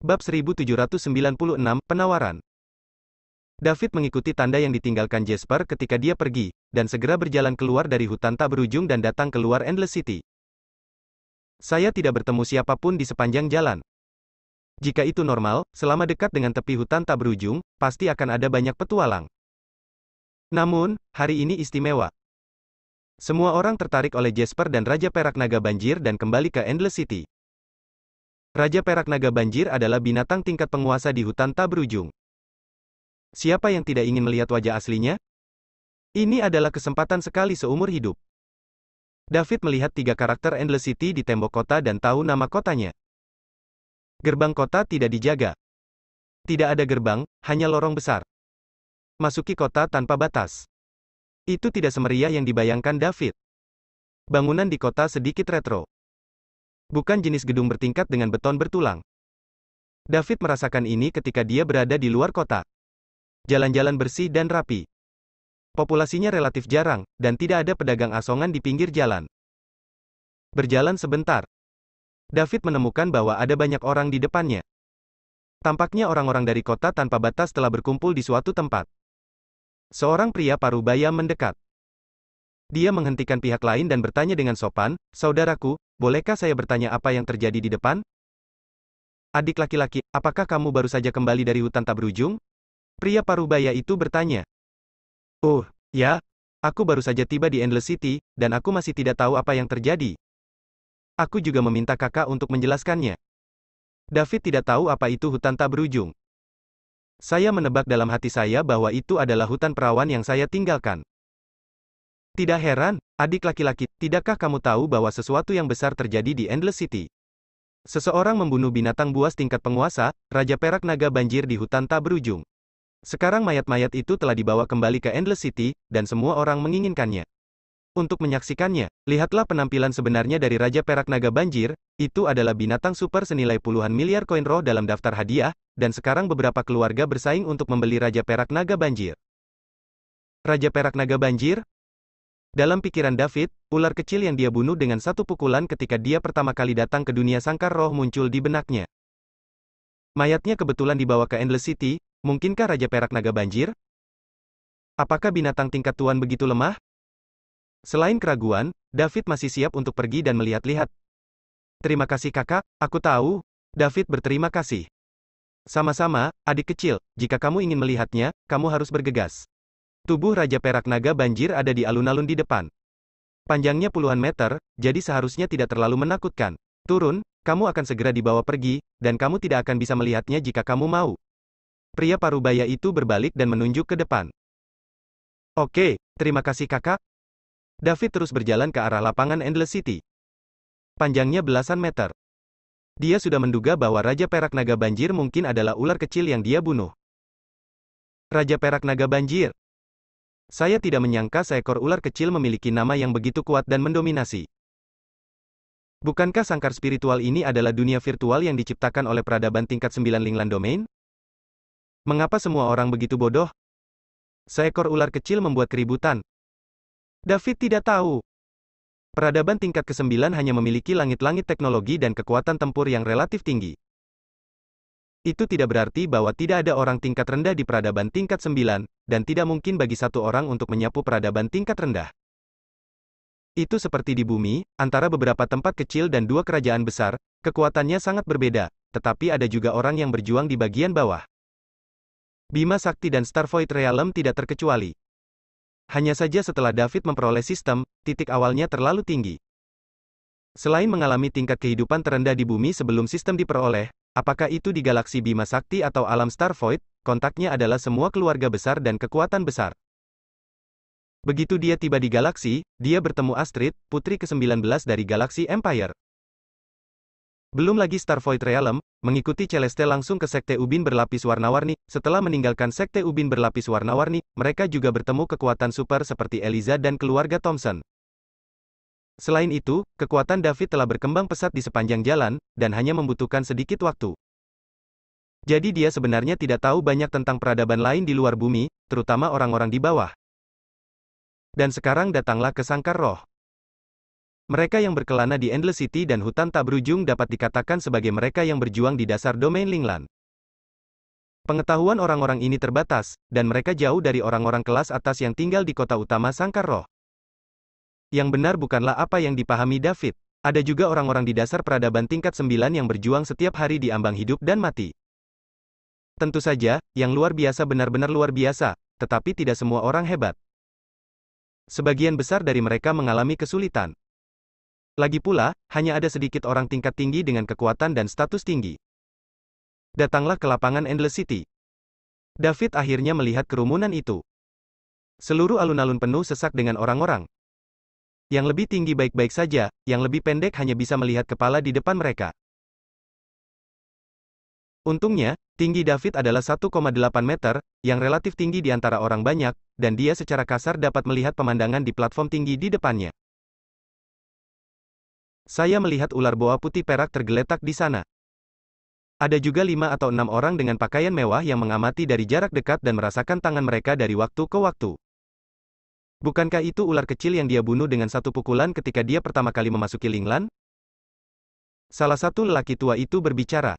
Bab 1796, Penawaran. David mengikuti tanda yang ditinggalkan Jasper ketika dia pergi, dan segera berjalan keluar dari hutan tak berujung dan datang keluar Endless City. Saya tidak bertemu siapapun di sepanjang jalan. Jika itu normal, selama dekat dengan tepi hutan tak berujung, pasti akan ada banyak petualang. Namun, hari ini istimewa. Semua orang tertarik oleh Jasper dan Raja Perak Naga Banjir dan kembali ke Endless City. Raja Perak Naga Banjir adalah binatang tingkat penguasa di hutan tak berujung. Siapa yang tidak ingin melihat wajah aslinya? Ini adalah kesempatan sekali seumur hidup. David melihat 3 karakter Endless City di tembok kota dan tahu nama kotanya. Gerbang kota tidak dijaga. Tidak ada gerbang, hanya lorong besar. Masuki kota tanpa batas. Itu tidak semeriah yang dibayangkan David. Bangunan di kota sedikit retro. Bukan jenis gedung bertingkat dengan beton bertulang. David merasakan ini ketika dia berada di luar kota. Jalan-jalan bersih dan rapi. Populasinya relatif jarang, dan tidak ada pedagang asongan di pinggir jalan. Berjalan sebentar. David menemukan bahwa ada banyak orang di depannya. Tampaknya orang-orang dari kota tanpa batas telah berkumpul di suatu tempat. Seorang pria parubaya mendekat. Dia menghentikan pihak lain dan bertanya dengan sopan, "Saudaraku, bolehkah saya bertanya apa yang terjadi di depan?" "Adik laki-laki, apakah kamu baru saja kembali dari hutan tak berujung?" Pria parubaya itu bertanya. "Oh, ya, aku baru saja tiba di Endless City, dan aku masih tidak tahu apa yang terjadi. Aku juga meminta kakak untuk menjelaskannya." David tidak tahu apa itu hutan tak berujung. "Saya menebak dalam hati saya bahwa itu adalah hutan perawan yang saya tinggalkan." "Tidak heran, adik laki-laki, tidakkah kamu tahu bahwa sesuatu yang besar terjadi di Endless City? Seseorang membunuh binatang buas tingkat penguasa, Raja Perak Naga Banjir di hutan tak berujung. Sekarang mayat-mayat itu telah dibawa kembali ke Endless City, dan semua orang menginginkannya. Untuk menyaksikannya, lihatlah penampilan sebenarnya dari Raja Perak Naga Banjir. Itu adalah binatang super senilai puluhan miliar koin roh dalam daftar hadiah, dan sekarang beberapa keluarga bersaing untuk membeli Raja Perak Naga Banjir." Raja Perak Naga Banjir? Dalam pikiran David, ular kecil yang dia bunuh dengan satu pukulan ketika dia pertama kali datang ke dunia sangkar roh muncul di benaknya. Mayatnya kebetulan dibawa ke Endless City. Mungkinkah Raja Perak Naga Banjir? Apakah binatang tingkat tuan begitu lemah? Selain keraguan, David masih siap untuk pergi dan melihat-lihat. "Terima kasih kakak, aku tahu." David berterima kasih. "Sama-sama, adik kecil, jika kamu ingin melihatnya, kamu harus bergegas." Tubuh Raja Perak Naga Banjir ada di alun-alun di depan. Panjangnya puluhan meter, jadi seharusnya tidak terlalu menakutkan. "Turun, kamu akan segera dibawa pergi, dan kamu tidak akan bisa melihatnya jika kamu mau." Pria parubaya itu berbalik dan menunjuk ke depan. "Oke, terima kasih kakak." David terus berjalan ke arah lapangan Endless City. Panjangnya belasan meter. Dia sudah menduga bahwa Raja Perak Naga Banjir mungkin adalah ular kecil yang dia bunuh. Raja Perak Naga Banjir. Saya tidak menyangka seekor ular kecil memiliki nama yang begitu kuat dan mendominasi. Bukankah sangkar spiritual ini adalah dunia virtual yang diciptakan oleh peradaban tingkat 9 Lingland Domain? Mengapa semua orang begitu bodoh? Seekor ular kecil membuat keributan. David tidak tahu. Peradaban tingkat ke-9 hanya memiliki langit-langit teknologi dan kekuatan tempur yang relatif tinggi. Itu tidak berarti bahwa tidak ada orang tingkat rendah di peradaban tingkat 9, dan tidak mungkin bagi satu orang untuk menyapu peradaban tingkat rendah. Itu seperti di bumi, antara beberapa tempat kecil dan 2 kerajaan besar, kekuatannya sangat berbeda, tetapi ada juga orang yang berjuang di bagian bawah. Bima Sakti dan Starvoid Realm tidak terkecuali. Hanya saja setelah David memperoleh sistem, titik awalnya terlalu tinggi. Selain mengalami tingkat kehidupan terendah di bumi sebelum sistem diperoleh, apakah itu di galaksi Bima Sakti atau alam Starvoid, kontaknya adalah semua keluarga besar dan kekuatan besar. Begitu dia tiba di galaksi, dia bertemu Astrid, putri ke-19 dari galaksi Empire. Belum lagi Starvoid Realm, mengikuti Celeste langsung ke Sekte Ubin berlapis warna-warni. Setelah meninggalkan Sekte Ubin berlapis warna-warni, mereka juga bertemu kekuatan super seperti Eliza dan keluarga Thompson. Selain itu, kekuatan David telah berkembang pesat di sepanjang jalan, dan hanya membutuhkan sedikit waktu. Jadi dia sebenarnya tidak tahu banyak tentang peradaban lain di luar bumi, terutama orang-orang di bawah. Dan sekarang datanglah ke sangkar roh. Mereka yang berkelana di Endless City dan hutan tak berujung dapat dikatakan sebagai mereka yang berjuang di dasar domain Linglan. Pengetahuan orang-orang ini terbatas, dan mereka jauh dari orang-orang kelas atas yang tinggal di kota utama Sangkar Roh. Yang benar bukanlah apa yang dipahami David. Ada juga orang-orang di dasar peradaban tingkat 9 yang berjuang setiap hari di ambang hidup dan mati. Tentu saja, yang luar biasa benar-benar luar biasa, tetapi tidak semua orang hebat. Sebagian besar dari mereka mengalami kesulitan. Lagi pula, hanya ada sedikit orang tingkat tinggi dengan kekuatan dan status tinggi. Datanglah ke lapangan Endless City. David akhirnya melihat kerumunan itu. Seluruh alun-alun penuh sesak dengan orang-orang. Yang lebih tinggi baik-baik saja, yang lebih pendek hanya bisa melihat kepala di depan mereka. Untungnya, tinggi David adalah 1,8 meter, yang relatif tinggi di antara orang banyak, dan dia secara kasar dapat melihat pemandangan di platform tinggi di depannya. Saya melihat ular boa putih perak tergeletak di sana. Ada juga 5 atau 6 orang dengan pakaian mewah yang mengamati dari jarak dekat dan merasakan tangan mereka dari waktu ke waktu. Bukankah itu ular kecil yang dia bunuh dengan satu pukulan ketika dia pertama kali memasuki Linglan? Salah satu lelaki tua itu berbicara.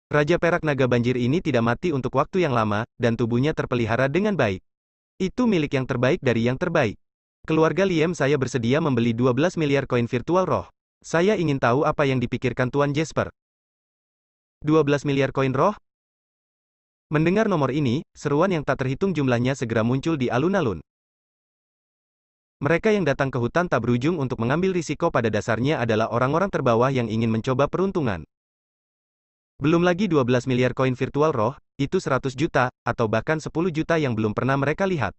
Raja Perak Naga Banjir ini tidak mati untuk waktu yang lama, dan tubuhnya terpelihara dengan baik. Itu milik yang terbaik dari yang terbaik. Keluarga Liem saya bersedia membeli 12 miliar koin virtual roh. Saya ingin tahu apa yang dipikirkan Tuan Jasper. 12 miliar koin roh? Mendengar nomor ini, seruan yang tak terhitung jumlahnya segera muncul di alun-alun. Mereka yang datang ke hutan tak berujung untuk mengambil risiko pada dasarnya adalah orang-orang terbawah yang ingin mencoba peruntungan. Belum lagi 12 miliar koin virtual roh, itu 100 juta, atau bahkan 10 juta yang belum pernah mereka lihat.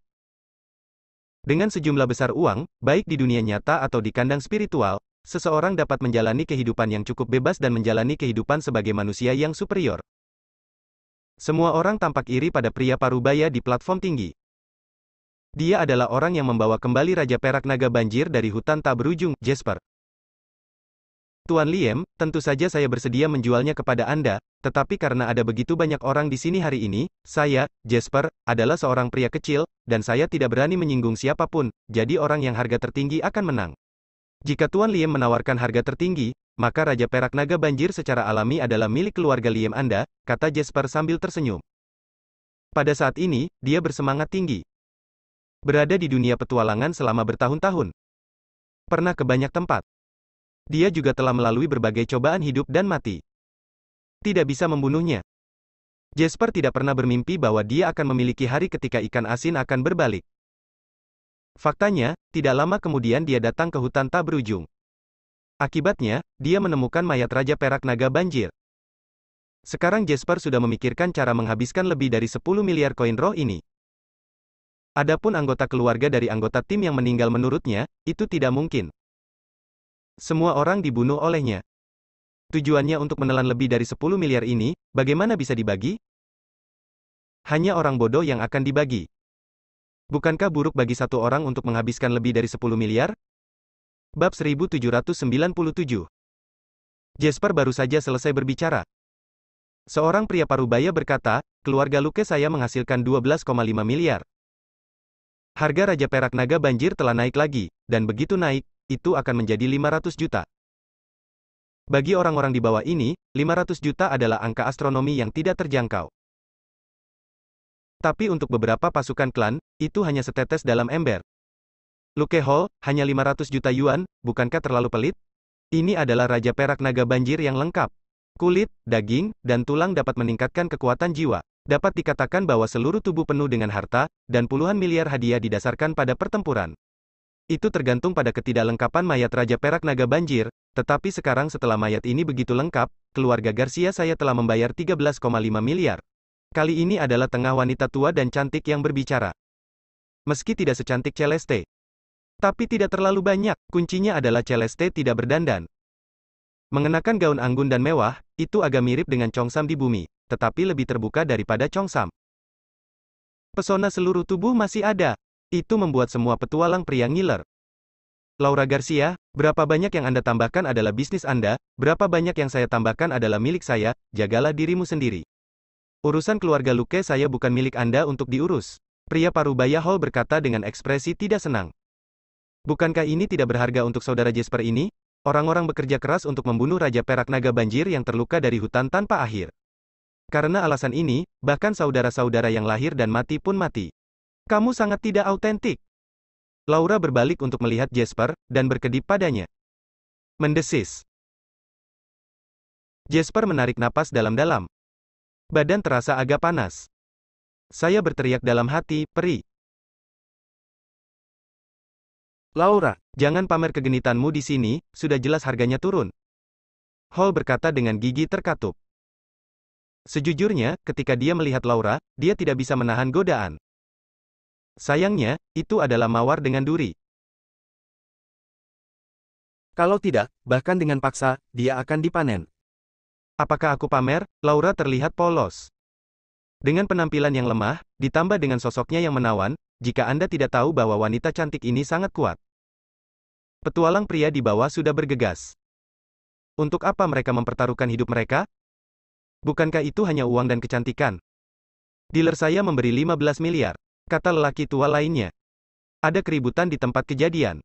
Dengan sejumlah besar uang, baik di dunia nyata atau di kandang spiritual, seseorang dapat menjalani kehidupan yang cukup bebas dan menjalani kehidupan sebagai manusia yang superior. Semua orang tampak iri pada pria parubaya di platform tinggi. Dia adalah orang yang membawa kembali Raja Perak Naga Banjir dari hutan tak berujung, Jasper. Tuan Liem, tentu saja saya bersedia menjualnya kepada Anda, tetapi karena ada begitu banyak orang di sini hari ini, saya, Jasper, adalah seorang pria kecil, dan saya tidak berani menyinggung siapapun, jadi orang yang harga tertinggi akan menang. Jika Tuan Liem menawarkan harga tertinggi, maka Raja Perak Naga Banjir secara alami adalah milik keluarga Liem Anda, kata Jasper sambil tersenyum. Pada saat ini, dia bersemangat tinggi. Berada di dunia petualangan selama bertahun-tahun. Pernah ke banyak tempat. Dia juga telah melalui berbagai cobaan hidup dan mati. Tidak bisa membunuhnya. Jasper tidak pernah bermimpi bahwa dia akan memiliki hari ketika ikan asin akan berbalik. Faktanya, tidak lama kemudian dia datang ke hutan tak berujung. Akibatnya, dia menemukan mayat Raja Perak Naga Banjir. Sekarang Jasper sudah memikirkan cara menghabiskan lebih dari 10 miliar koin roh ini. Adapun anggota keluarga dari anggota tim yang meninggal menurutnya, itu tidak mungkin. Semua orang dibunuh olehnya. Tujuannya untuk menelan lebih dari 10 miliar ini, bagaimana bisa dibagi? Hanya orang bodoh yang akan dibagi. Bukankah buruk bagi satu orang untuk menghabiskan lebih dari 10 miliar? Bab 1797. Jasper baru saja selesai berbicara. Seorang pria parubaya berkata, keluarga Luke saya menghasilkan 12,5 miliar. Harga Raja Perak Naga Banjir telah naik lagi, dan begitu naik, itu akan menjadi 500 juta. Bagi orang-orang di bawah ini, 500 juta adalah angka astronomi yang tidak terjangkau. Tapi untuk beberapa pasukan klan, itu hanya setetes dalam ember. Luke Hall, hanya 500 juta yuan, bukankah terlalu pelit? Ini adalah Raja Perak Naga Banjir yang lengkap. Kulit, daging, dan tulang dapat meningkatkan kekuatan jiwa. Dapat dikatakan bahwa seluruh tubuh penuh dengan harta, dan puluhan miliar hadiah didasarkan pada pertempuran. Itu tergantung pada ketidaklengkapan mayat Raja Perak Naga Banjir, tetapi sekarang setelah mayat ini begitu lengkap, keluarga Garcia saya telah membayar 13,5 miliar. Kali ini adalah tengah wanita tua dan cantik yang berbicara. Meski tidak secantik Celeste. Tapi tidak terlalu banyak, kuncinya adalah Celeste tidak berdandan. Mengenakan gaun anggun dan mewah, itu agak mirip dengan Chongsam di bumi, tetapi lebih terbuka daripada Chongsam. Pesona seluruh tubuh masih ada. Itu membuat semua petualang pria ngiler. Laura Garcia, berapa banyak yang Anda tambahkan adalah bisnis Anda, berapa banyak yang saya tambahkan adalah milik saya, jagalah dirimu sendiri. Urusan keluarga Luke saya bukan milik Anda untuk diurus. Pria parubaya Hall berkata dengan ekspresi tidak senang. Bukankah ini tidak berharga untuk saudara Jasper ini? Orang-orang bekerja keras untuk membunuh Raja Perak Naga Banjir yang terluka dari hutan tanpa akhir. Karena alasan ini, bahkan saudara-saudara yang lahir dan mati pun mati. Kamu sangat tidak autentik. Laura berbalik untuk melihat Jasper, dan berkedip padanya. Mendesis. Jasper menarik napas dalam-dalam. Badan terasa agak panas. Saya berteriak dalam hati, peri. Laura, jangan pamer kegenitanmu di sini, sudah jelas harganya turun. Hall berkata dengan gigi terkatup. Sejujurnya, ketika dia melihat Laura, dia tidak bisa menahan godaan. Sayangnya, itu adalah mawar dengan duri. Kalau tidak, bahkan dengan paksa, dia akan dipanen. Apakah aku pamer? Laura terlihat polos. Dengan penampilan yang lemah, ditambah dengan sosoknya yang menawan, jika Anda tidak tahu bahwa wanita cantik ini sangat kuat. Petualang pria di bawah sudah bergegas. Untuk apa mereka mempertaruhkan hidup mereka? Bukankah itu hanya uang dan kecantikan? Dealer saya memberi 15 miliar, kata lelaki tua lainnya. Ada keributan di tempat kejadian.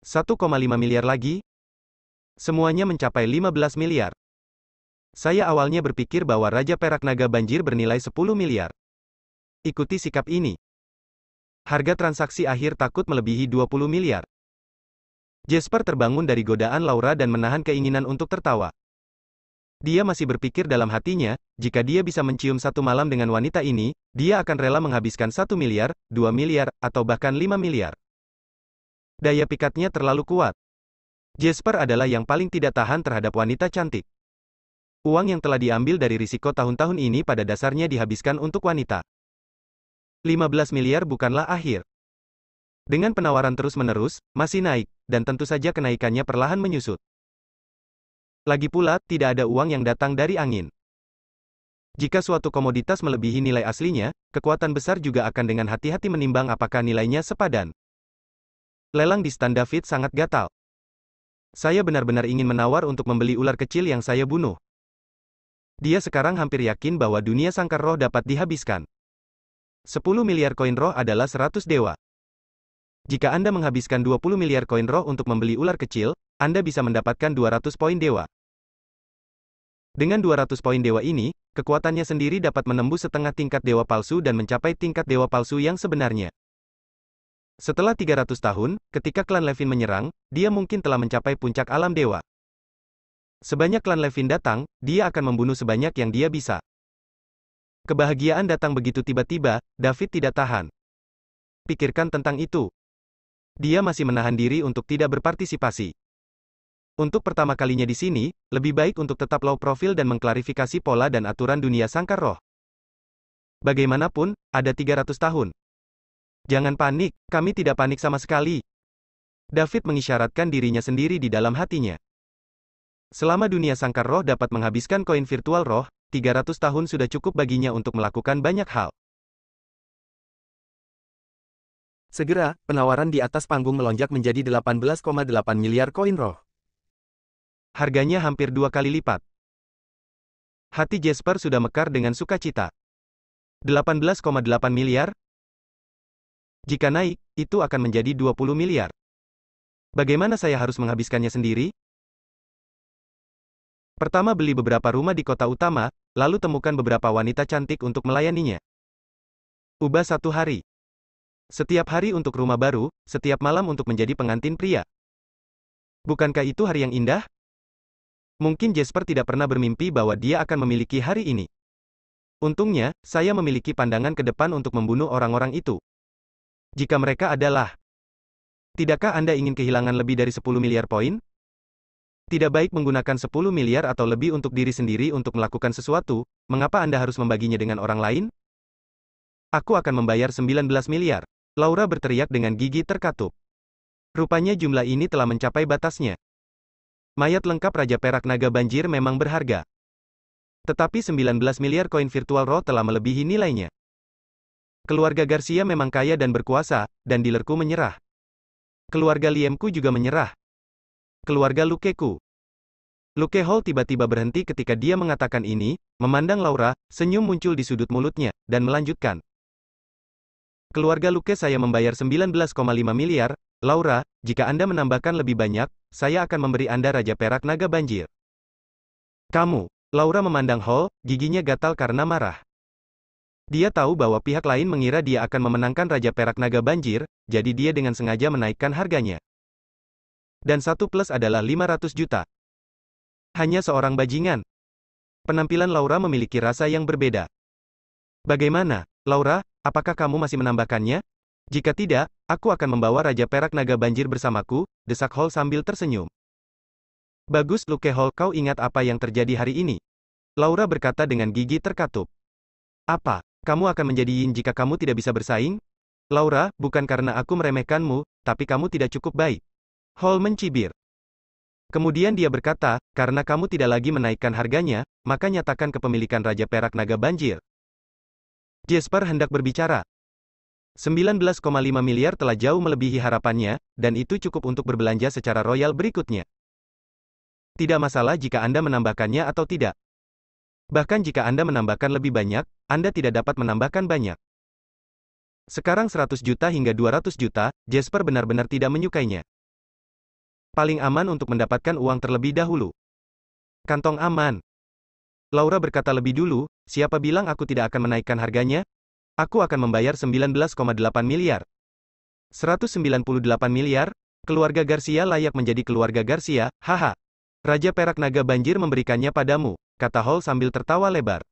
1,5 miliar lagi? Semuanya mencapai 15 miliar. Saya awalnya berpikir bahwa Raja Perak Naga Banjir bernilai 10 miliar. Ikuti sikap ini. Harga transaksi akhir takut melebihi 20 miliar. Jasper terbangun dari godaan Laura dan menahan keinginan untuk tertawa. Dia masih berpikir dalam hatinya, jika dia bisa mencium satu malam dengan wanita ini, dia akan rela menghabiskan 1 miliar, 2 miliar, atau bahkan 5 miliar. Daya pikatnya terlalu kuat. Jasper adalah yang paling tidak tahan terhadap wanita cantik. Uang yang telah diambil dari risiko tahun-tahun ini pada dasarnya dihabiskan untuk wanita. 15 miliar bukanlah akhir. Dengan penawaran terus-menerus, masih naik, dan tentu saja kenaikannya perlahan menyusut. Lagi pula, tidak ada uang yang datang dari angin. Jika suatu komoditas melebihi nilai aslinya, kekuatan besar juga akan dengan hati-hati menimbang apakah nilainya sepadan. Lelang di Stan David sangat gatal. Saya benar-benar ingin menawar untuk membeli ular kecil yang saya bunuh. Dia sekarang hampir yakin bahwa dunia sangkar roh dapat dihabiskan. 10 miliar koin roh adalah 100 dewa. Jika Anda menghabiskan 20 miliar koin roh untuk membeli ular kecil, Anda bisa mendapatkan 200 poin dewa. Dengan 200 poin dewa ini, kekuatannya sendiri dapat menembus setengah tingkat dewa palsu dan mencapai tingkat dewa palsu yang sebenarnya. Setelah 300 tahun, ketika klan Levin menyerang, dia mungkin telah mencapai puncak alam dewa. Sebanyak klan Levin datang, dia akan membunuh sebanyak yang dia bisa. Kebahagiaan datang begitu tiba-tiba, David tidak tahan. Pikirkan tentang itu. Dia masih menahan diri untuk tidak berpartisipasi. Untuk pertama kalinya di sini, lebih baik untuk tetap low profile dan mengklarifikasi pola dan aturan dunia sangkar roh. Bagaimanapun, ada 300 tahun. Jangan panik, kami tidak panik sama sekali. David mengisyaratkan dirinya sendiri di dalam hatinya. Selama dunia sangkar roh dapat menghabiskan koin virtual roh, 300 tahun sudah cukup baginya untuk melakukan banyak hal. Segera, penawaran di atas panggung melonjak menjadi 18,8 miliar koin roh. Harganya hampir 2 kali lipat. Hati Jasper sudah mekar dengan sukacita. 18,8 miliar? Jika naik, itu akan menjadi 20 miliar. Bagaimana saya harus menghabiskannya sendiri? Pertama beli beberapa rumah di kota utama, lalu temukan beberapa wanita cantik untuk melayaninya. Ubah 1 hari. Setiap hari untuk rumah baru, setiap malam untuk menjadi pengantin pria. Bukankah itu hari yang indah? Mungkin Jasper tidak pernah bermimpi bahwa dia akan memiliki hari ini. Untungnya, saya memiliki pandangan ke depan untuk membunuh orang-orang itu. Jika mereka adalah... Tidakkah Anda ingin kehilangan lebih dari 10 miliar poin? Tidak baik menggunakan 10 miliar atau lebih untuk diri sendiri untuk melakukan sesuatu, mengapa Anda harus membaginya dengan orang lain? Aku akan membayar 19 miliar. Laura berteriak dengan gigi terkatup. Rupanya jumlah ini telah mencapai batasnya. Mayat lengkap Raja Perak Naga Banjir memang berharga. Tetapi 19 miliar koin virtual roh telah melebihi nilainya. Keluarga Garcia memang kaya dan berkuasa, dan dealerku menyerah. Keluarga Liemku juga menyerah. Keluarga Lukeku. Luke Hall tiba-tiba berhenti ketika dia mengatakan ini, memandang Laura, senyum muncul di sudut mulutnya, dan melanjutkan. Keluarga Luke saya membayar 19,5 miliar, Laura, jika Anda menambahkan lebih banyak, saya akan memberi Anda Raja Perak Naga Banjir. Kamu. Laura memandang Hall, giginya gatal karena marah. Dia tahu bahwa pihak lain mengira dia akan memenangkan Raja Perak Naga Banjir, jadi dia dengan sengaja menaikkan harganya. Dan 1 plus adalah 500 juta. Hanya seorang bajingan. Penampilan Laura memiliki rasa yang berbeda. Bagaimana, Laura, apakah kamu masih menambahkannya? Jika tidak, aku akan membawa Raja Perak Naga Banjir bersamaku, desak Hall sambil tersenyum. Bagus Luke Hall, kau ingat apa yang terjadi hari ini? Laura berkata dengan gigi terkatup. Apa? Kamu akan menjadi Yin jika kamu tidak bisa bersaing? Laura, bukan karena aku meremehkanmu, tapi kamu tidak cukup baik. Hall mencibir. Kemudian dia berkata, karena kamu tidak lagi menaikkan harganya, maka nyatakan kepemilikan Raja Perak Naga Banjir. Jasper hendak berbicara. 19,5 miliar telah jauh melebihi harapannya, dan itu cukup untuk berbelanja secara royal berikutnya. Tidak masalah jika Anda menambahkannya atau tidak. Bahkan jika Anda menambahkan lebih banyak, Anda tidak dapat menambahkan banyak. Sekarang 100 juta hingga 200 juta, Jasper benar-benar tidak menyukainya. Paling aman untuk mendapatkan uang terlebih dahulu. Kantong aman. Laura berkata lebih dulu, siapa bilang aku tidak akan menaikkan harganya? Aku akan membayar 19,8 miliar. 198 miliar? Keluarga Garcia layak menjadi keluarga Garcia, haha. Raja Perak Naga Banjir memberikannya padamu, kata Hall sambil tertawa lebar.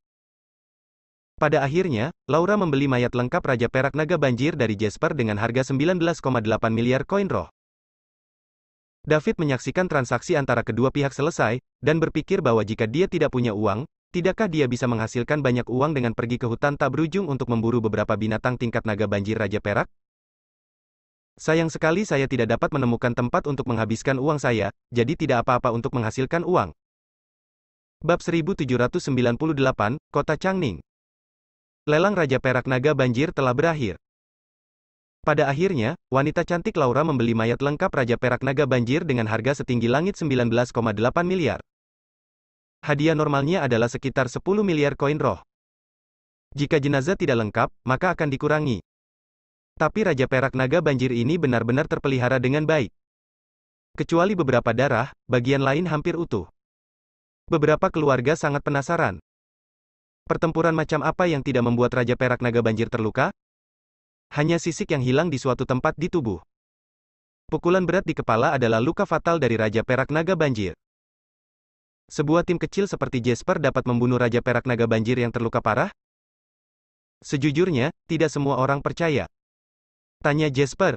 Pada akhirnya, Laura membeli mayat lengkap Raja Perak Naga Banjir dari Jasper dengan harga 19,8 miliar koin roh. David menyaksikan transaksi antara kedua pihak selesai, dan berpikir bahwa jika dia tidak punya uang, tidakkah dia bisa menghasilkan banyak uang dengan pergi ke hutan tak berujung untuk memburu beberapa binatang tingkat naga banjir Raja Perak? Sayang sekali saya tidak dapat menemukan tempat untuk menghabiskan uang saya, jadi tidak apa-apa untuk menghasilkan uang. Bab 1798, Kota Changning. Lelang Raja Perak Naga Banjir telah berakhir. Pada akhirnya, wanita cantik Laura membeli mayat lengkap Raja Perak Naga Banjir dengan harga setinggi langit 19,8 miliar. Hadiah normalnya adalah sekitar 10 miliar koin roh. Jika jenazah tidak lengkap, maka akan dikurangi. Tapi Raja Perak Naga Banjir ini benar-benar terpelihara dengan baik. Kecuali beberapa darah, bagian lain hampir utuh. Beberapa keluarga sangat penasaran. Pertempuran macam apa yang tidak membuat Raja Perak Naga Banjir terluka? Hanya sisik yang hilang di suatu tempat di tubuh. Pukulan berat di kepala adalah luka fatal dari Raja Perak Naga Banjir. Sebuah tim kecil seperti Jasper dapat membunuh Raja Perak Naga Banjir yang terluka parah? Sejujurnya, tidak semua orang percaya. Tanya Jasper.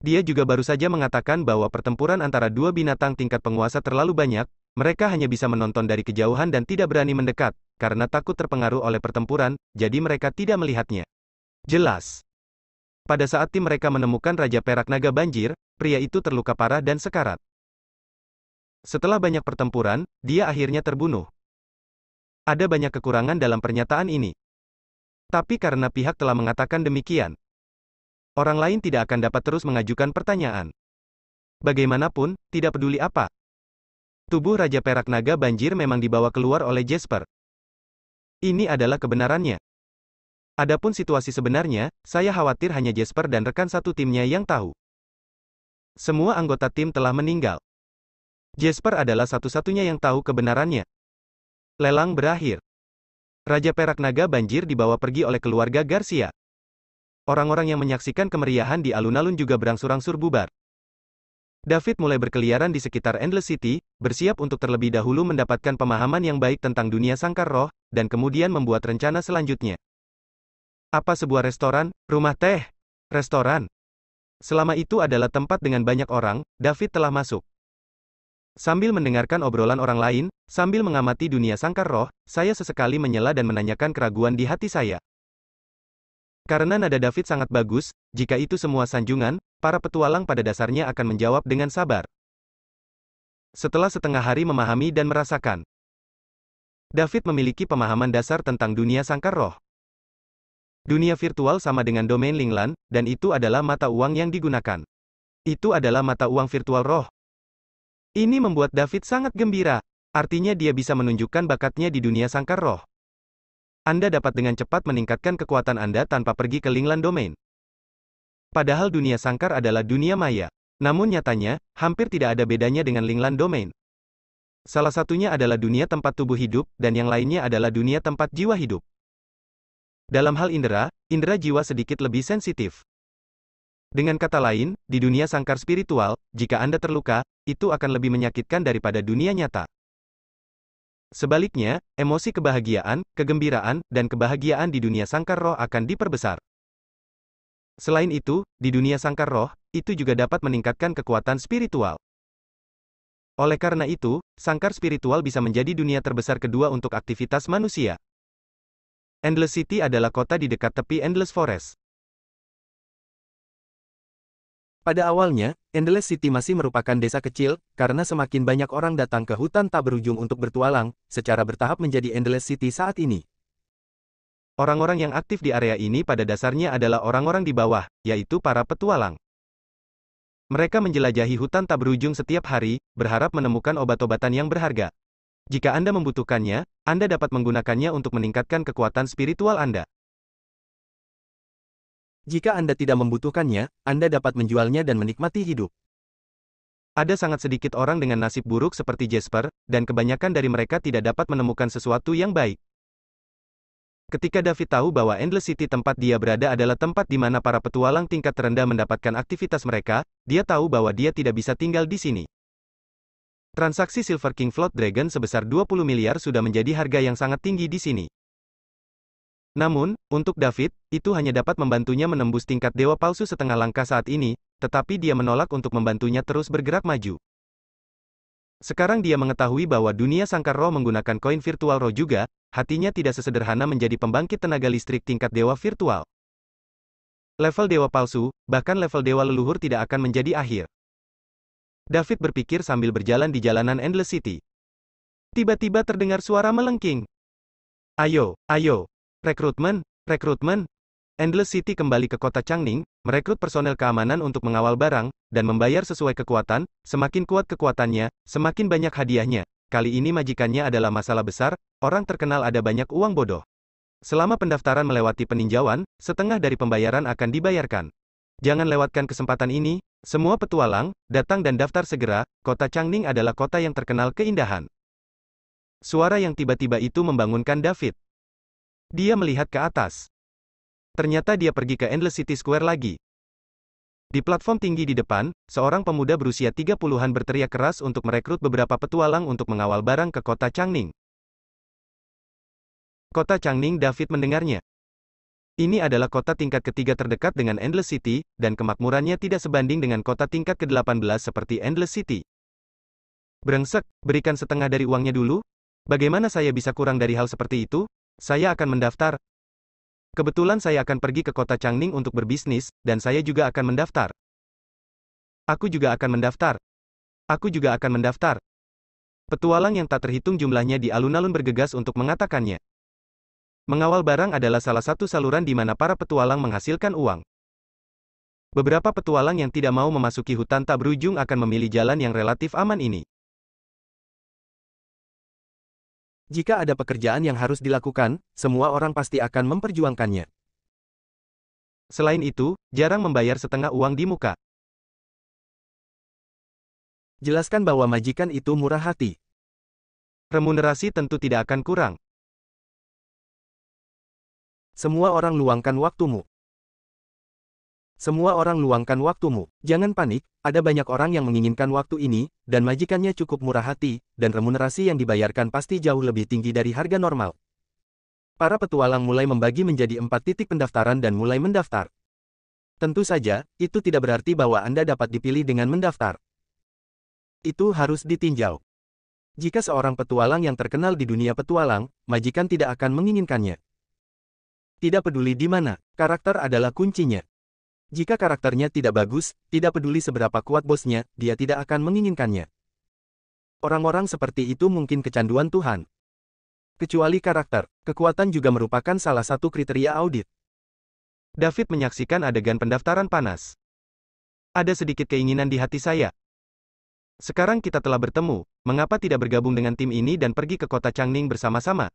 Dia juga baru saja mengatakan bahwa pertempuran antara dua binatang tingkat penguasa terlalu banyak, mereka hanya bisa menonton dari kejauhan dan tidak berani mendekat, karena takut terpengaruh oleh pertempuran, jadi mereka tidak melihatnya. Jelas. Pada saat tim mereka menemukan Raja Perak Naga Banjir, pria itu terluka parah dan sekarat. Setelah banyak pertempuran, dia akhirnya terbunuh. Ada banyak kekurangan dalam pernyataan ini. Tapi karena pihak telah mengatakan demikian, orang lain tidak akan dapat terus mengajukan pertanyaan. Bagaimanapun, tidak peduli apa. Tubuh Raja Perak Naga Banjir memang dibawa keluar oleh Jasper. Ini adalah kebenarannya. Adapun situasi sebenarnya, saya khawatir hanya Jasper dan rekan satu timnya yang tahu. Semua anggota tim telah meninggal. Jasper adalah satu-satunya yang tahu kebenarannya. Lelang berakhir. Raja Perak Naga Banjir dibawa pergi oleh keluarga Garcia. Orang-orang yang menyaksikan kemeriahan di alun-alun juga berangsur-angsur bubar. David mulai berkeliaran di sekitar Endless City, bersiap untuk terlebih dahulu mendapatkan pemahaman yang baik tentang dunia sangkar roh, dan kemudian membuat rencana selanjutnya. Apa sebuah restoran, rumah teh, restoran? Selama itu adalah tempat dengan banyak orang, David telah masuk. Sambil mendengarkan obrolan orang lain, sambil mengamati dunia sangkar roh, saya sesekali menyela dan menanyakan keraguan di hati saya. Karena nada David sangat bagus, jika itu semua sanjungan, para petualang pada dasarnya akan menjawab dengan sabar. Setelah setengah hari memahami dan merasakan, David memiliki pemahaman dasar tentang dunia sangkar roh. Dunia virtual sama dengan domain Linglan, dan itu adalah mata uang yang digunakan. Itu adalah mata uang virtual roh. Ini membuat David sangat gembira. Artinya dia bisa menunjukkan bakatnya di dunia sangkar roh. Anda dapat dengan cepat meningkatkan kekuatan Anda tanpa pergi ke Linglan Domain. Padahal dunia sangkar adalah dunia maya. Namun nyatanya, hampir tidak ada bedanya dengan Linglan Domain. Salah satunya adalah dunia tempat tubuh hidup, dan yang lainnya adalah dunia tempat jiwa hidup. Dalam hal indera jiwa sedikit lebih sensitif. Dengan kata lain, di dunia sangkar spiritual, jika Anda terluka, itu akan lebih menyakitkan daripada dunia nyata. Sebaliknya, emosi kebahagiaan, kegembiraan, dan kebahagiaan di dunia sangkar roh akan diperbesar. Selain itu, di dunia sangkar roh, itu juga dapat meningkatkan kekuatan spiritual. Oleh karena itu, sangkar spiritual bisa menjadi dunia terbesar kedua untuk aktivitas manusia. Endless City adalah kota di dekat tepi Endless Forest. Pada awalnya, Endless City masih merupakan desa kecil, karena semakin banyak orang datang ke hutan tak berujung untuk bertualang, secara bertahap menjadi Endless City saat ini. Orang-orang yang aktif di area ini pada dasarnya adalah orang-orang di bawah, yaitu para petualang. Mereka menjelajahi hutan tak berujung setiap hari, berharap menemukan obat-obatan yang berharga. Jika Anda membutuhkannya, Anda dapat menggunakannya untuk meningkatkan kekuatan spiritual Anda. Jika Anda tidak membutuhkannya, Anda dapat menjualnya dan menikmati hidup. Ada sangat sedikit orang dengan nasib buruk seperti Jasper, dan kebanyakan dari mereka tidak dapat menemukan sesuatu yang baik. Ketika David tahu bahwa Endless City tempat dia berada adalah tempat di mana para petualang tingkat terendah mendapatkan aktivitas mereka, dia tahu bahwa dia tidak bisa tinggal di sini. Transaksi Silver King Float Dragon sebesar 20 miliar sudah menjadi harga yang sangat tinggi di sini. Namun, untuk David, itu hanya dapat membantunya menembus tingkat dewa palsu setengah langkah saat ini, tetapi dia menolak untuk membantunya terus bergerak maju. Sekarang dia mengetahui bahwa dunia sangkar roh menggunakan koin virtual roh juga, hatinya tidak sesederhana menjadi pembangkit tenaga listrik tingkat dewa virtual. Level dewa palsu, bahkan level dewa leluhur tidak akan menjadi akhir. David berpikir sambil berjalan di jalanan Endless City. Tiba-tiba terdengar suara melengking. Ayo, ayo. Rekrutmen. Endless City kembali ke kota Changning, merekrut personel keamanan untuk mengawal barang, dan membayar sesuai kekuatan, semakin kuat kekuatannya, semakin banyak hadiahnya. Kali ini majikannya adalah masalah besar, orang terkenal ada banyak uang bodoh. Selama pendaftaran melewati peninjauan, setengah dari pembayaran akan dibayarkan. Jangan lewatkan kesempatan ini, semua petualang, datang dan daftar segera, kota Changning adalah kota yang terkenal keindahan. Suara yang tiba-tiba itu membangunkan David. Dia melihat ke atas. Ternyata dia pergi ke Endless City Square lagi. Di platform tinggi di depan, seorang pemuda berusia 30-an berteriak keras untuk merekrut beberapa petualang untuk mengawal barang ke kota Changning. Kota Changning, David mendengarnya. Ini adalah kota tingkat ketiga terdekat dengan Endless City, dan kemakmurannya tidak sebanding dengan kota tingkat ke-18 seperti Endless City. Brengsek, berikan setengah dari uangnya dulu? Bagaimana saya bisa kurang dari hal seperti itu? Saya akan mendaftar. Kebetulan saya akan pergi ke kota Changning untuk berbisnis, dan saya juga akan mendaftar. Aku juga akan mendaftar. Aku juga akan mendaftar. Petualang yang tak terhitung jumlahnya di alun-alun bergegas untuk mengatakannya. Mengawal barang adalah salah satu saluran di mana para petualang menghasilkan uang. Beberapa petualang yang tidak mau memasuki hutan tak berujung akan memilih jalan yang relatif aman ini. Jika ada pekerjaan yang harus dilakukan, semua orang pasti akan memperjuangkannya. Selain itu, jarang membayar setengah uang di muka. Jelaskan bahwa majikan itu murah hati. Remunerasi tentu tidak akan kurang. Semua orang luangkan waktumu. Semua orang luangkan waktumu. Jangan panik, ada banyak orang yang menginginkan waktu ini, dan majikannya cukup murah hati, dan remunerasi yang dibayarkan pasti jauh lebih tinggi dari harga normal. Para petualang mulai membagi menjadi 4 titik pendaftaran dan mulai mendaftar. Tentu saja, itu tidak berarti bahwa Anda dapat dipilih dengan mendaftar. Itu harus ditinjau. Jika seorang petualang yang terkenal di dunia petualang, majikan tidak akan menginginkannya. Tidak peduli di mana, karakter adalah kuncinya. Jika karakternya tidak bagus, tidak peduli seberapa kuat bosnya, dia tidak akan menginginkannya. Orang-orang seperti itu mungkin kecanduan Tuhan. Kecuali karakter, kekuatan juga merupakan salah satu kriteria audit. David menyaksikan adegan pendaftaran panas. Ada sedikit keinginan di hati saya. Sekarang kita telah bertemu, mengapa tidak bergabung dengan tim ini dan pergi ke kota Changning bersama-sama?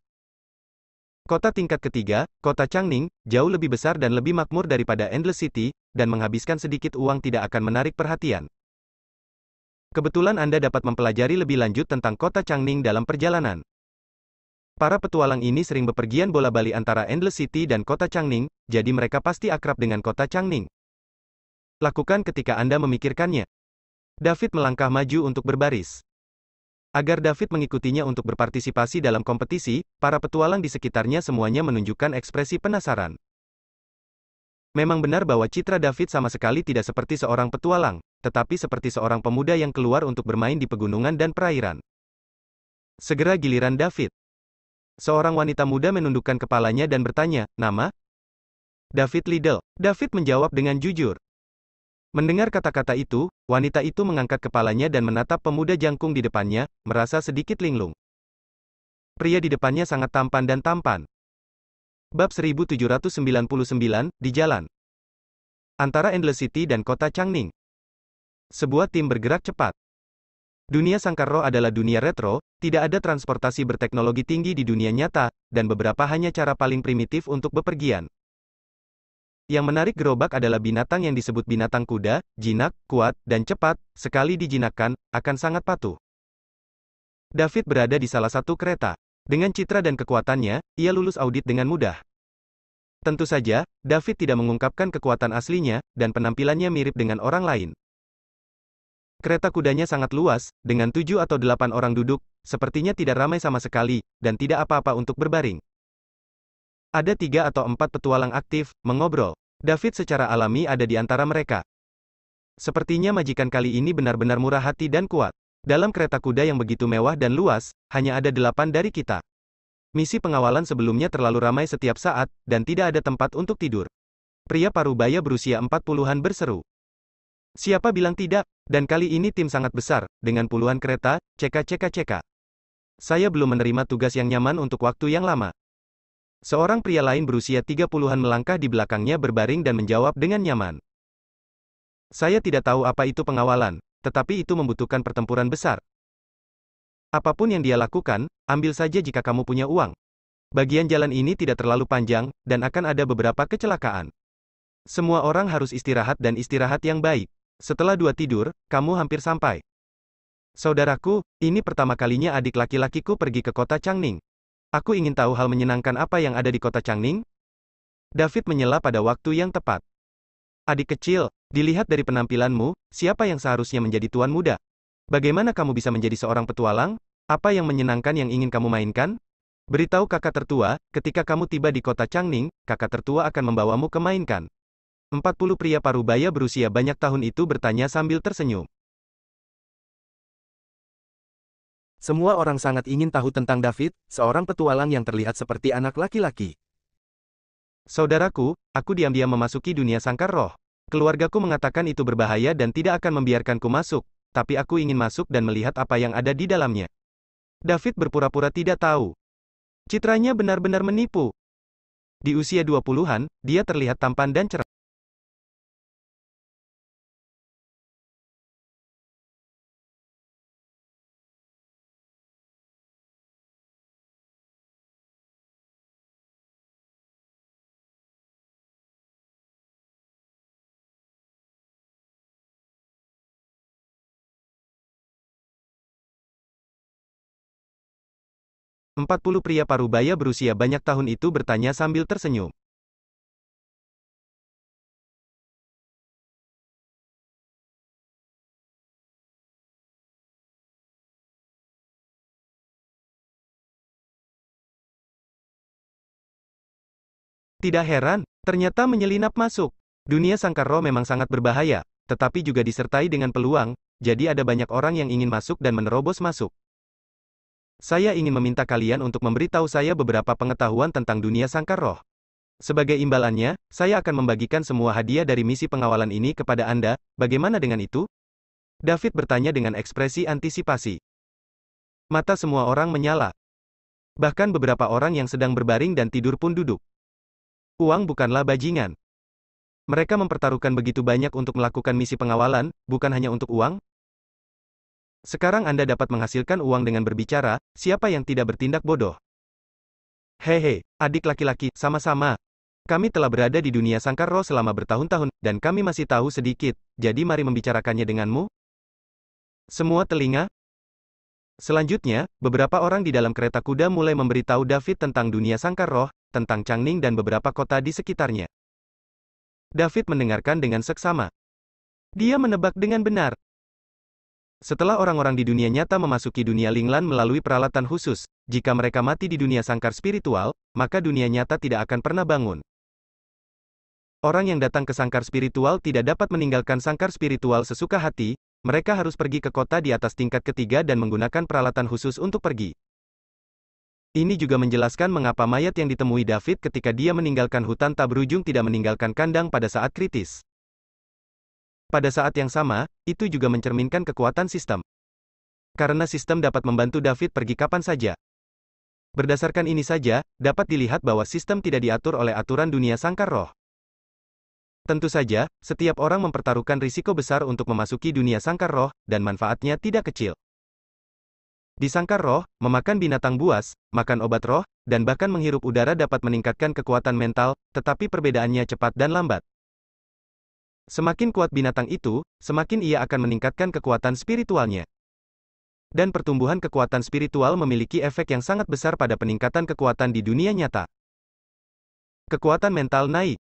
Kota tingkat ketiga, kota Changning, jauh lebih besar dan lebih makmur daripada Endless City, dan menghabiskan sedikit uang tidak akan menarik perhatian. Kebetulan Anda dapat mempelajari lebih lanjut tentang kota Changning dalam perjalanan. Para petualang ini sering bepergian bola-balik antara Endless City dan kota Changning, jadi mereka pasti akrab dengan kota Changning. Lakukan ketika Anda memikirkannya. David melangkah maju untuk berbaris. Agar David mengikutinya untuk berpartisipasi dalam kompetisi, para petualang di sekitarnya semuanya menunjukkan ekspresi penasaran. Memang benar bahwa citra David sama sekali tidak seperti seorang petualang, tetapi seperti seorang pemuda yang keluar untuk bermain di pegunungan dan perairan. Segera giliran David. Seorang wanita muda menundukkan kepalanya dan bertanya, "Nama?" "David Liddell." David menjawab dengan jujur. Mendengar kata-kata itu, wanita itu mengangkat kepalanya dan menatap pemuda jangkung di depannya, merasa sedikit linglung. Pria di depannya sangat tampan dan tampan. Bab 1799, di jalan. Antara Endless City dan kota Changning. Sebuah tim bergerak cepat. Dunia sangkar roh adalah dunia retro, tidak ada transportasi berteknologi tinggi di dunia nyata, dan beberapa hanya cara paling primitif untuk bepergian. Yang menarik gerobak adalah binatang yang disebut binatang kuda, jinak, kuat, dan cepat, sekali dijinakkan, akan sangat patuh. David berada di salah satu kereta. Dengan citra dan kekuatannya, ia lulus audit dengan mudah. Tentu saja, David tidak mengungkapkan kekuatan aslinya, dan penampilannya mirip dengan orang lain. Kereta kudanya sangat luas, dengan 7 atau 8 orang duduk, sepertinya tidak ramai sama sekali, dan tidak apa-apa untuk berbaring. Ada 3 atau 4 petualang aktif, mengobrol. David secara alami ada di antara mereka. Sepertinya majikan kali ini benar-benar murah hati dan kuat. Dalam kereta kuda yang begitu mewah dan luas, hanya ada 8 dari kita. Misi pengawalan sebelumnya terlalu ramai setiap saat, dan tidak ada tempat untuk tidur. Pria parubaya berusia 40-an berseru. Siapa bilang tidak? Dan kali ini tim sangat besar, dengan puluhan kereta, ceka. Saya belum menerima tugas yang nyaman untuk waktu yang lama. Seorang pria lain berusia 30-an melangkah di belakangnya berbaring dan menjawab dengan nyaman. Saya tidak tahu apa itu pengawalan, tetapi itu membutuhkan pertempuran besar. Apapun yang dia lakukan, ambil saja jika kamu punya uang. Bagian jalan ini tidak terlalu panjang, dan akan ada beberapa kecelakaan. Semua orang harus istirahat dan istirahat yang baik. Setelah 2 tidur, kamu hampir sampai. Saudaraku, ini pertama kalinya adik laki-lakiku pergi ke kota Changning. Aku ingin tahu hal menyenangkan apa yang ada di kota Changning. David menyela pada waktu yang tepat. Adik kecil, dilihat dari penampilanmu, siapa yang seharusnya menjadi tuan muda? Bagaimana kamu bisa menjadi seorang petualang? Apa yang menyenangkan yang ingin kamu mainkan? Beritahu kakak tertua, ketika kamu tiba di kota Changning, kakak tertua akan membawamu ke mainkan. 40 pria parubaya berusia banyak tahun itu bertanya sambil tersenyum. Semua orang sangat ingin tahu tentang David, seorang petualang yang terlihat seperti anak laki-laki. Saudaraku, aku diam-diam memasuki dunia sangkar roh. Keluargaku mengatakan itu berbahaya dan tidak akan membiarkanku masuk, tapi aku ingin masuk dan melihat apa yang ada di dalamnya. David berpura-pura tidak tahu. Citranya benar-benar menipu. Di usia 20-an, dia terlihat tampan dan cerah. Empat puluh pria parubaya berusia banyak tahun itu bertanya sambil tersenyum. Tidak heran, ternyata menyelinap masuk. Dunia sangkar roh memang sangat berbahaya, tetapi juga disertai dengan peluang, jadi ada banyak orang yang ingin masuk dan menerobos masuk. Saya ingin meminta kalian untuk memberitahu saya beberapa pengetahuan tentang dunia sangkar roh. Sebagai imbalannya, saya akan membagikan semua hadiah dari misi pengawalan ini kepada Anda, bagaimana dengan itu? David bertanya dengan ekspresi antisipasi. Mata semua orang menyala. Bahkan beberapa orang yang sedang berbaring dan tidur pun duduk. Uang bukanlah bajingan. Mereka mempertaruhkan begitu banyak untuk melakukan misi pengawalan, bukan hanya untuk uang. Sekarang Anda dapat menghasilkan uang dengan berbicara, siapa yang tidak bertindak bodoh? Hehe, adik laki-laki, sama-sama. Kami telah berada di dunia sangkar roh selama bertahun-tahun, dan kami masih tahu sedikit, jadi mari membicarakannya denganmu. Semua telinga. Selanjutnya, beberapa orang di dalam kereta kuda mulai memberitahu David tentang dunia sangkar roh, tentang Changning dan beberapa kota di sekitarnya. David mendengarkan dengan seksama. Dia menebak dengan benar. Setelah orang-orang di dunia nyata memasuki dunia Linglan melalui peralatan khusus, jika mereka mati di dunia sangkar spiritual, maka dunia nyata tidak akan pernah bangun. Orang yang datang ke sangkar spiritual tidak dapat meninggalkan sangkar spiritual sesuka hati, mereka harus pergi ke kota di atas tingkat ketiga dan menggunakan peralatan khusus untuk pergi. Ini juga menjelaskan mengapa mayat yang ditemui David ketika dia meninggalkan hutan tak berujung tidak meninggalkan kandang pada saat kritis. Pada saat yang sama, itu juga mencerminkan kekuatan sistem. Karena sistem dapat membantu David pergi kapan saja. Berdasarkan ini saja, dapat dilihat bahwa sistem tidak diatur oleh aturan dunia sangkar roh. Tentu saja, setiap orang mempertaruhkan risiko besar untuk memasuki dunia sangkar roh, dan manfaatnya tidak kecil. Di sangkar roh, memakan binatang buas, makan obat roh, dan bahkan menghirup udara dapat meningkatkan kekuatan mental, tetapi perbedaannya cepat dan lambat. Semakin kuat binatang itu, semakin ia akan meningkatkan kekuatan spiritualnya. Dan pertumbuhan kekuatan spiritual memiliki efek yang sangat besar pada peningkatan kekuatan di dunia nyata. Kekuatan mental naik.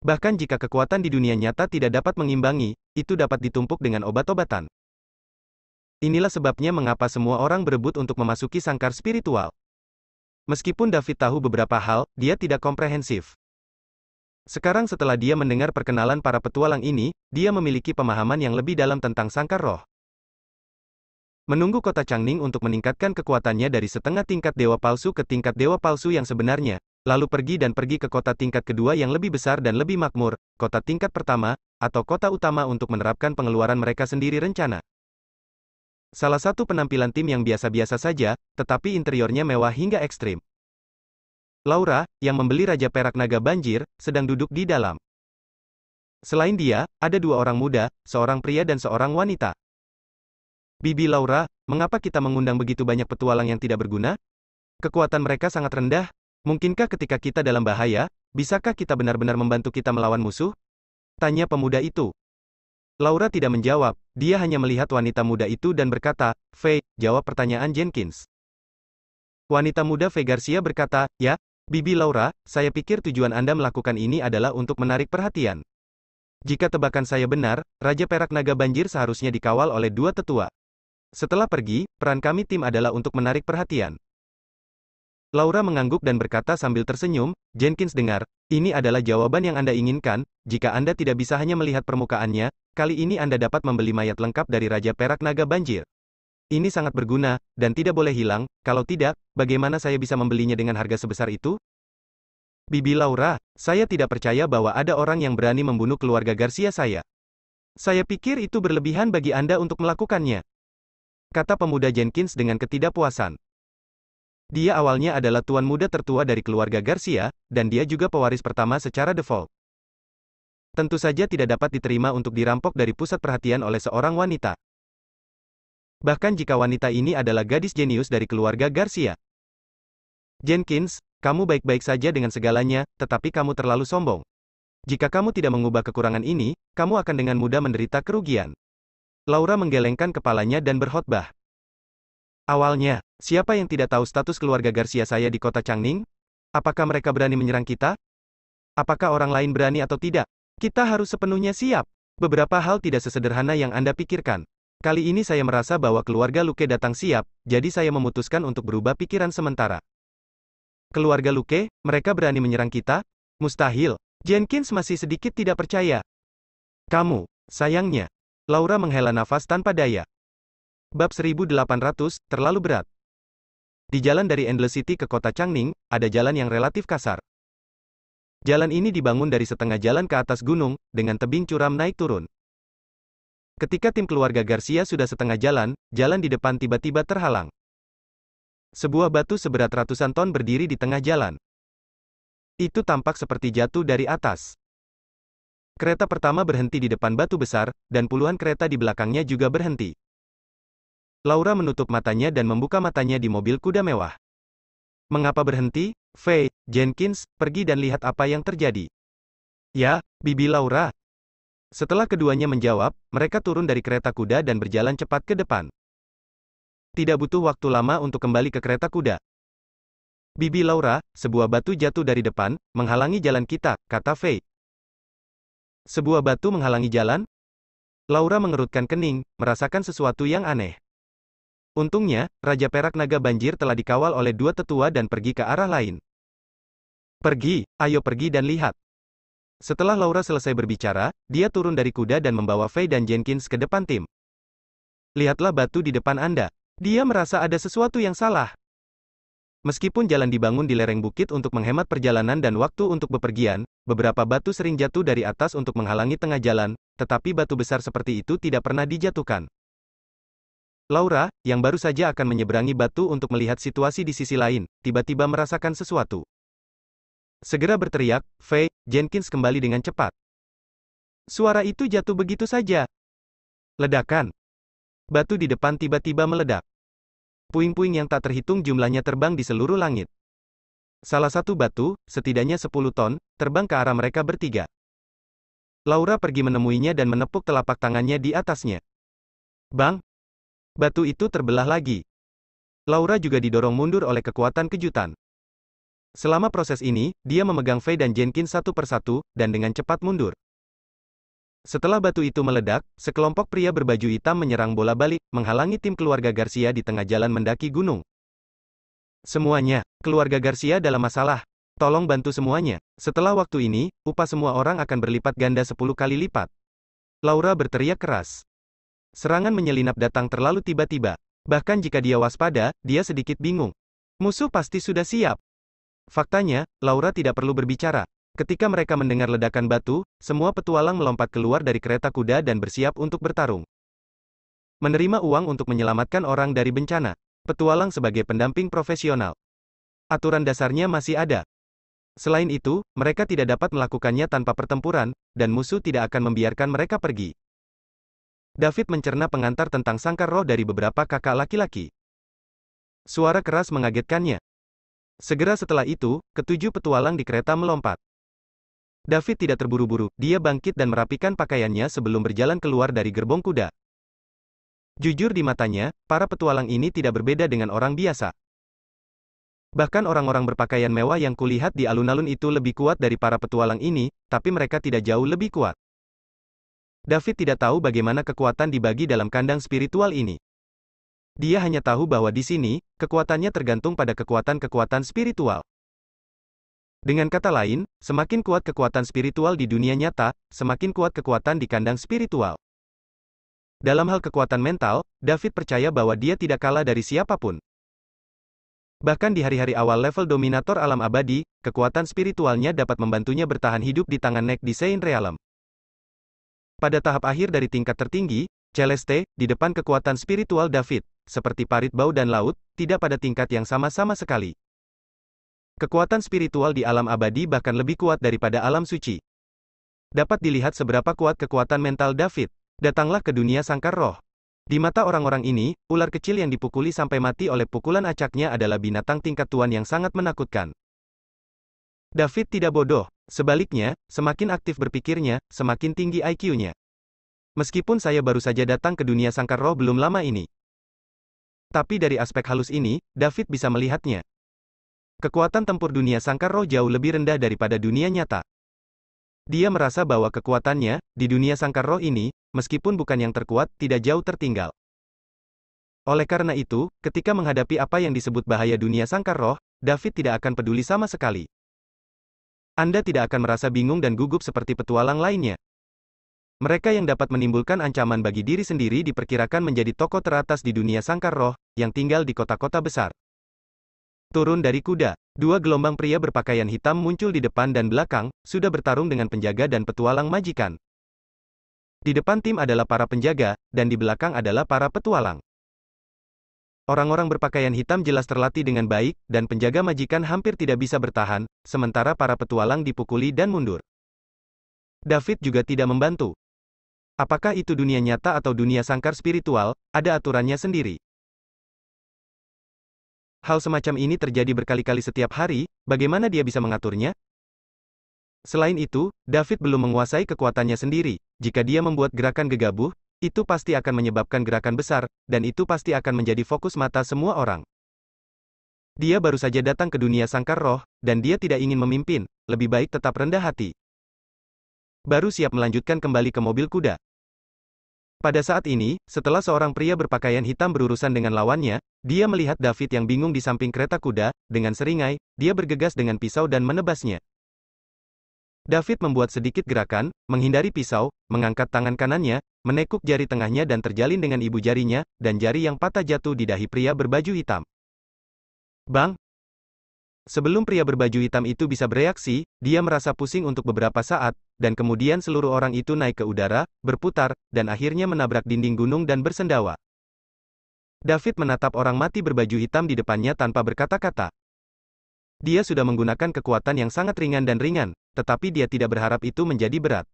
Bahkan jika kekuatan di dunia nyata tidak dapat mengimbangi, itu dapat ditumpuk dengan obat-obatan. Inilah sebabnya mengapa semua orang berebut untuk memasuki sangkar spiritual. Meskipun David tahu beberapa hal, dia tidak komprehensif. Sekarang setelah dia mendengar perkenalan para petualang ini, dia memiliki pemahaman yang lebih dalam tentang sangkar roh. Menunggu kota Changning untuk meningkatkan kekuatannya dari setengah tingkat dewa palsu ke tingkat dewa palsu yang sebenarnya, lalu pergi ke kota tingkat kedua yang lebih besar dan lebih makmur, kota tingkat pertama, atau kota utama untuk menerapkan pengeluaran mereka sendiri rencana. Salah satu penampilan tim yang biasa-biasa saja, tetapi interiornya mewah hingga ekstrim. Laura, yang membeli Raja Perak Naga Banjir, sedang duduk di dalam. Selain dia, ada dua orang muda, seorang pria dan seorang wanita. Bibi Laura, mengapa kita mengundang begitu banyak petualang yang tidak berguna? Kekuatan mereka sangat rendah. Mungkinkah ketika kita dalam bahaya, bisakah kita benar-benar membantu kita melawan musuh? Tanya pemuda itu. Laura tidak menjawab, dia hanya melihat wanita muda itu dan berkata, "Faye, jawab pertanyaan Jenkins." Wanita muda Faye Garcia berkata, "Ya, Bibi Laura, saya pikir tujuan Anda melakukan ini adalah untuk menarik perhatian. Jika tebakan saya benar, Raja Perak Naga Banjir seharusnya dikawal oleh dua tetua. Setelah pergi, peran kami tim adalah untuk menarik perhatian." Laura mengangguk dan berkata sambil tersenyum, "Jenkins dengar, ini adalah jawaban yang Anda inginkan, jika Anda tidak bisa hanya melihat permukaannya, kali ini Anda dapat membeli mayat lengkap dari Raja Perak Naga Banjir. Ini sangat berguna, dan tidak boleh hilang, kalau tidak, bagaimana saya bisa membelinya dengan harga sebesar itu?" Bibi Laura, saya tidak percaya bahwa ada orang yang berani membunuh keluarga Garcia saya. Saya pikir itu berlebihan bagi Anda untuk melakukannya. Kata pemuda Jenkins dengan ketidakpuasan. Dia awalnya adalah tuan muda tertua dari keluarga Garcia, dan dia juga pewaris pertama secara default. Tentu saja tidak dapat diterima untuk dirampok dari pusat perhatian oleh seorang wanita. Bahkan jika wanita ini adalah gadis jenius dari keluarga Garcia. Jenkins, kamu baik-baik saja dengan segalanya, tetapi kamu terlalu sombong. Jika kamu tidak mengubah kekurangan ini, kamu akan dengan mudah menderita kerugian. Laura menggelengkan kepalanya dan berkhotbah. Awalnya, siapa yang tidak tahu status keluarga Garcia saya di kota Changning? Apakah mereka berani menyerang kita? Apakah orang lain berani atau tidak? Kita harus sepenuhnya siap. Beberapa hal tidak sesederhana yang Anda pikirkan. Kali ini saya merasa bahwa keluarga Luke datang siap, jadi saya memutuskan untuk berubah pikiran sementara. Keluarga Luke, mereka berani menyerang kita? Mustahil. Jenkins masih sedikit tidak percaya. Kamu, sayangnya. Laura menghela nafas tanpa daya. Bab 1800, terlalu berat. Di jalan dari Endless City ke kota Changning, ada jalan yang relatif kasar. Jalan ini dibangun dari setengah jalan ke atas gunung, dengan tebing curam naik turun. Ketika tim keluarga Garcia sudah setengah jalan, jalan di depan tiba-tiba terhalang. Sebuah batu seberat ratusan ton berdiri di tengah jalan. Itu tampak seperti jatuh dari atas. Kereta pertama berhenti di depan batu besar, dan puluhan kereta di belakangnya juga berhenti. Laura menutup matanya dan membuka matanya di mobil kuda mewah. Mengapa berhenti? Faye, Jenkins, pergi dan lihat apa yang terjadi. Ya, Bibi Laura. Setelah keduanya menjawab, mereka turun dari kereta kuda dan berjalan cepat ke depan. Tidak butuh waktu lama untuk kembali ke kereta kuda. Bibi Laura, sebuah batu jatuh dari depan, menghalangi jalan kita, kata Faye. Sebuah batu menghalangi jalan? Laura mengerutkan kening, merasakan sesuatu yang aneh. Untungnya, Raja Perak Naga Banjir telah dikawal oleh dua tetua dan pergi ke arah lain. Pergi, ayo pergi dan lihat. Setelah Laura selesai berbicara, dia turun dari kuda dan membawa Faye dan Jenkins ke depan tim. Lihatlah batu di depan Anda. Dia merasa ada sesuatu yang salah. Meskipun jalan dibangun di lereng bukit untuk menghemat perjalanan dan waktu untuk bepergian, beberapa batu sering jatuh dari atas untuk menghalangi tengah jalan, tetapi batu besar seperti itu tidak pernah dijatuhkan. Laura, yang baru saja akan menyeberangi batu untuk melihat situasi di sisi lain, tiba-tiba merasakan sesuatu. Segera berteriak, Faye, Jenkins kembali dengan cepat. Suara itu jatuh begitu saja. Ledakan. Batu di depan tiba-tiba meledak. Puing-puing yang tak terhitung jumlahnya terbang di seluruh langit. Salah satu batu, setidaknya 10 ton, terbang ke arah mereka bertiga. Laura pergi menemuinya dan menepuk telapak tangannya di atasnya. Bang! Batu itu terbelah lagi. Laura juga didorong mundur oleh kekuatan kejutan. Selama proses ini, dia memegang Faye dan Jenkins satu persatu, dan dengan cepat mundur. Setelah batu itu meledak, sekelompok pria berbaju hitam menyerang bola balik, menghalangi tim keluarga Garcia di tengah jalan mendaki gunung. Semuanya, keluarga Garcia dalam masalah. Tolong bantu semuanya. Setelah waktu ini, upah semua orang akan berlipat ganda 10 kali lipat. Laura berteriak keras. Serangan menyelinap datang terlalu tiba-tiba. Bahkan jika dia waspada, dia sedikit bingung. Musuh pasti sudah siap. Faktanya, Laura tidak perlu berbicara. Ketika mereka mendengar ledakan batu, semua petualang melompat keluar dari kereta kuda dan bersiap untuk bertarung. Menerima uang untuk menyelamatkan orang dari bencana. Petualang sebagai pendamping profesional. Aturan dasarnya masih ada. Selain itu, mereka tidak dapat melakukannya tanpa pertempuran, dan musuh tidak akan membiarkan mereka pergi. David mencerna pengantar tentang sangkar roh dari beberapa kakak laki-laki. Suara keras mengagetkannya. Segera setelah itu, ketujuh petualang di kereta melompat. David tidak terburu-buru, dia bangkit dan merapikan pakaiannya sebelum berjalan keluar dari gerbong kuda. Jujur di matanya, para petualang ini tidak berbeda dengan orang biasa. Bahkan orang-orang berpakaian mewah yang kulihat di alun-alun itu lebih kuat dari para petualang ini, tapi mereka tidak jauh lebih kuat. David tidak tahu bagaimana kekuatan dibagi dalam kandang spiritual ini. Dia hanya tahu bahwa di sini, kekuatannya tergantung pada kekuatan-kekuatan spiritual. Dengan kata lain, semakin kuat kekuatan spiritual di dunia nyata, semakin kuat kekuatan di kandang spiritual. Dalam hal kekuatan mental, David percaya bahwa dia tidak kalah dari siapapun. Bahkan di hari-hari awal level dominator alam abadi, kekuatan spiritualnya dapat membantunya bertahan hidup di tangan Nek di Saint Realm. Pada tahap akhir dari tingkat tertinggi, Celeste, di depan kekuatan spiritual David, seperti parit bau dan laut, tidak pada tingkat yang sama-sama sekali. Kekuatan spiritual di alam abadi bahkan lebih kuat daripada alam suci. Dapat dilihat seberapa kuat kekuatan mental David. Datanglah ke dunia sangkar roh. Di mata orang-orang ini, ular kecil yang dipukuli sampai mati oleh pukulan acaknya adalah binatang tingkat tuan yang sangat menakutkan. David tidak bodoh. Sebaliknya, semakin aktif berpikirnya, semakin tinggi IQ-nya. Meskipun saya baru saja datang ke dunia sangkar roh belum lama ini. Tapi dari aspek halus ini, David bisa melihatnya. Kekuatan tempur dunia sangkar roh jauh lebih rendah daripada dunia nyata. Dia merasa bahwa kekuatannya, di dunia sangkar roh ini, meskipun bukan yang terkuat, tidak jauh tertinggal. Oleh karena itu, ketika menghadapi apa yang disebut bahaya dunia sangkar roh, David tidak akan peduli sama sekali. Anda tidak akan merasa bingung dan gugup seperti petualang lainnya. Mereka yang dapat menimbulkan ancaman bagi diri sendiri diperkirakan menjadi tokoh teratas di dunia sangkar roh, yang tinggal di kota-kota besar. Turun dari kuda, dua gelombang pria berpakaian hitam muncul di depan dan belakang, sudah bertarung dengan penjaga dan petualang majikan. Di depan tim adalah para penjaga, dan di belakang adalah para petualang. Orang-orang berpakaian hitam jelas terlatih dengan baik, dan penjaga majikan hampir tidak bisa bertahan, sementara para petualang dipukuli dan mundur. David juga tidak membantu. Apakah itu dunia nyata atau dunia sangkar spiritual, ada aturannya sendiri. Hal semacam ini terjadi berkali-kali setiap hari, bagaimana dia bisa mengaturnya? Selain itu, David belum menguasai kekuatannya sendiri. Jika dia membuat gerakan gegabah, itu pasti akan menyebabkan gerakan besar, dan itu pasti akan menjadi fokus mata semua orang. Dia baru saja datang ke dunia sangkar roh, dan dia tidak ingin memimpin, lebih baik tetap rendah hati. Baru siap melanjutkan kembali ke mobil kuda. Pada saat ini, setelah seorang pria berpakaian hitam berurusan dengan lawannya, dia melihat David yang bingung di samping kereta kuda. Dengan seringai, dia bergegas dengan pisau dan menebasnya. David membuat sedikit gerakan, menghindari pisau, mengangkat tangan kanannya, menekuk jari tengahnya dan terjalin dengan ibu jarinya, dan jari yang patah jatuh di dahi pria berbaju hitam. Bang! Sebelum pria berbaju hitam itu bisa bereaksi, dia merasa pusing untuk beberapa saat, dan kemudian seluruh orang itu naik ke udara, berputar, dan akhirnya menabrak dinding gunung dan bersendawa. David menatap orang mati berbaju hitam di depannya tanpa berkata-kata. Dia sudah menggunakan kekuatan yang sangat ringan, tetapi dia tidak berharap itu menjadi berat.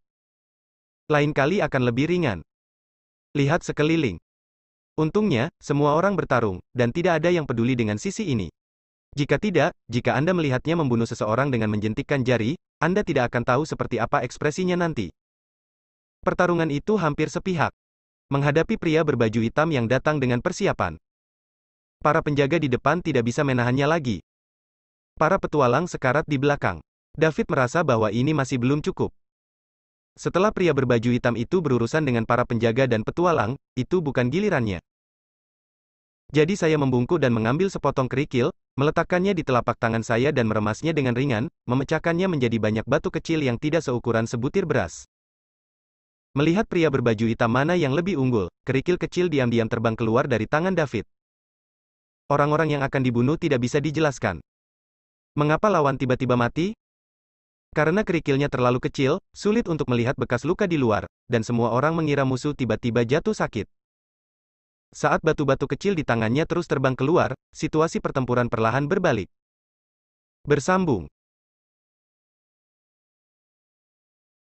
Lain kali akan lebih ringan. Lihat sekeliling. Untungnya, semua orang bertarung, dan tidak ada yang peduli dengan sisi ini. Jika tidak, jika Anda melihatnya membunuh seseorang dengan menjentikkan jari, Anda tidak akan tahu seperti apa ekspresinya nanti. Pertarungan itu hampir sepihak. Menghadapi pria berbaju hitam yang datang dengan persiapan. Para penjaga di depan tidak bisa menahannya lagi. Para petualang sekarat di belakang. David merasa bahwa ini masih belum cukup. Setelah pria berbaju hitam itu berurusan dengan para penjaga dan petualang, itu bukan gilirannya. Jadi saya membungkuk dan mengambil sepotong kerikil, meletakkannya di telapak tangan saya dan meremasnya dengan ringan, memecahkannya menjadi banyak batu kecil yang tidak seukuran sebutir beras. Melihat pria berbaju hitam mana yang lebih unggul, kerikil kecil diam-diam terbang keluar dari tangan David. Orang-orang yang akan dibunuh tidak bisa dijelaskan. Mengapa lawan tiba-tiba mati? Karena kerikilnya terlalu kecil, sulit untuk melihat bekas luka di luar, dan semua orang mengira musuh tiba-tiba jatuh sakit. Saat batu-batu kecil di tangannya terus terbang keluar, situasi pertempuran perlahan berbalik. Bersambung.